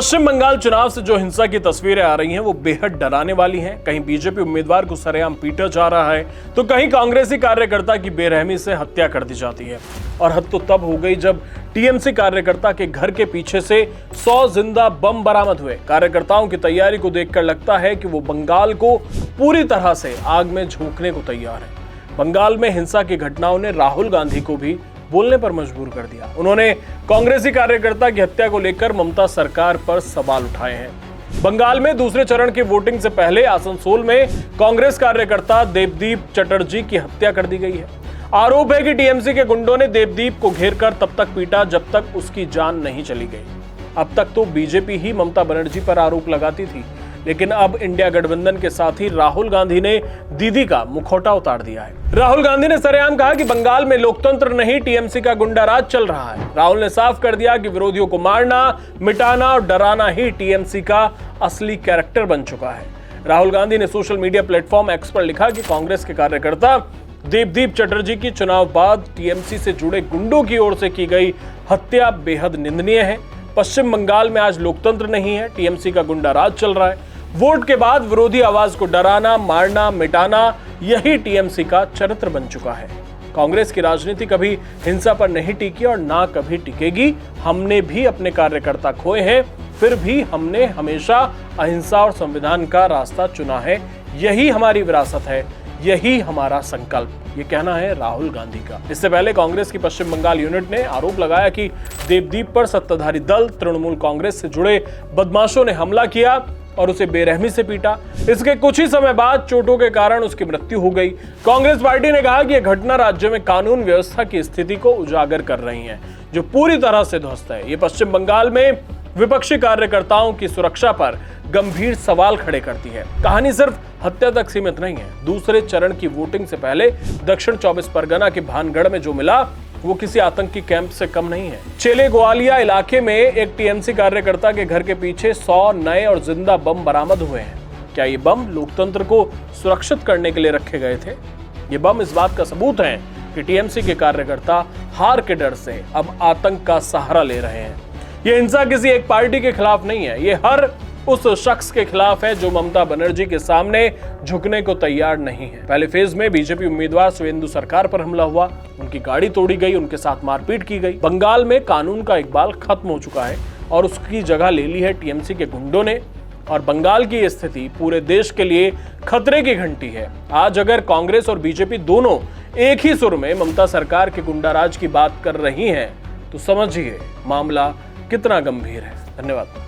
पश्चिम बंगाल चुनाव से जो हिंसा की तस्वीरें आ रही हैं वो बेहद डराने वाली हैं। कहीं बीजेपी उम्मीदवार को सरेआम पीटा जा रहा है तो कहीं कांग्रेसी कार्यकर्ता की बेरहमी से हत्या कर दी जाती है। और हद तो तब हो गई जब टीएमसी कार्यकर्ता के घर के पीछे से 100 जिंदा बम बरामद हुए। कार्यकर्ताओं की तैयारी को देखकर लगता है कि वो बंगाल को पूरी तरह से आग में झोंकने को तैयार है। बंगाल में हिंसा की घटनाओं ने राहुल गांधी को भी बोलने पर मजबूर कर दिया। उन्होंने कांग्रेसी कार्यकर्ता की हत्या को लेकर ममता सरकार पर सवाल उठाए हैं। बंगाल में दूसरे चरण की वोटिंग से पहले आसनसोल में कांग्रेस कार्यकर्ता देवदीप चटर्जी की हत्या कर दी गई है। आरोप है कि टीएमसी के गुंडों ने देवदीप को घेरकर तब तक पीटा जब तक उसकी जान नहीं चली गई। अब तक तो बीजेपी ही ममता बनर्जी पर आरोप लगाती थी, लेकिन अब इंडिया गठबंधन के साथ ही राहुल गांधी ने दीदी का मुखौटा उतार दिया है। राहुल गांधी ने सरेआम कहा कि बंगाल में लोकतंत्र नहीं टीएमसी का गुंडा राज चल रहा है। राहुल ने साफ कर दिया कि विरोधियों को मारना, मिटाना और डराना ही टीएमसी का असली कैरेक्टर बन चुका है। राहुल गांधी ने सोशल मीडिया प्लेटफॉर्म एक्स पर लिखा कि कांग्रेस के कार्यकर्ता देवदीप चटर्जी की चुनाव बाद टीएमसी से जुड़े गुंडों की ओर से की गई हत्या बेहद निंदनीय है। पश्चिम बंगाल में आज लोकतंत्र नहीं है, टीएमसी का गुंडा राज चल रहा है। वोट के बाद विरोधी आवाज को डराना, मारना, मिटाना यही टीएमसी का चरित्र बन चुका है। कांग्रेस की राजनीति कभी हिंसा पर नहीं टिकी और ना कभी टिकेगी। हमने भी अपने कार्यकर्ता खोए हैं, फिर भी हमने हमेशा अहिंसा और संविधान का रास्ता चुना है। यही हमारी विरासत है, यही हमारा संकल्प। ये कहना है राहुल गांधी का। इससे पहले कांग्रेस की पश्चिम बंगाल यूनिट ने आरोप लगाया कि देवदीप पर सत्ताधारी दल तृणमूल कांग्रेस से जुड़े बदमाशों ने हमला किया और उसे बेरहमी से पीटा। इसके कुछ ही समय बाद चोटों के कारण उसकी मृत्यु हो गई। कांग्रेस पार्टी ने कहा कि यह घटना राज्य में कानून व्यवस्था की स्थिति को उजागर कर रही है, जो पूरी तरह से ध्वस्त है। ये पश्चिम बंगाल में विपक्षी कार्यकर्ताओं की सुरक्षा पर गंभीर सवाल खड़े करती है। कहानी सिर्फ हत्या तक सीमित नहीं है। दूसरे चरण की वोटिंग से पहले दक्षिण 24 परगना के भानगढ़ में जो मिला वो किसी आतंकी कैंप से कम नहीं है। चेले ग्वालिया इलाके में एक टीएमसी कार्यकर्ता के घर के पीछे 100 नए और जिंदा बम बरामद हुए हैं। क्या ये बम लोकतंत्र को सुरक्षित करने के लिए रखे गए थे? ये बम इस बात का सबूत है कि टीएमसी के कार्यकर्ता हार के डर से अब आतंक का सहारा ले रहे हैं। ये हिंसा किसी एक पार्टी के खिलाफ नहीं है, ये हर उस शख्स के खिलाफ है जो ममता बनर्जी के सामने झुकने को तैयार नहीं है। पहले फेज में बीजेपी उम्मीदवार सुवेंदु सरकार पर हमला हुआ, उनकी गाड़ी तोड़ी गई, उनके साथ मारपीट की गई। बंगाल में कानून का इकबाल खत्म हो चुका है और उसकी जगह ले ली है टीएमसी के गुंडों ने। और बंगाल की स्थिति पूरे देश के लिए खतरे की घंटी है। आज अगर कांग्रेस और बीजेपी दोनों एक ही सुर में ममता सरकार के गुंडाराज की बात कर रही हैं तो समझिए मामला कितना गंभीर है। धन्यवाद।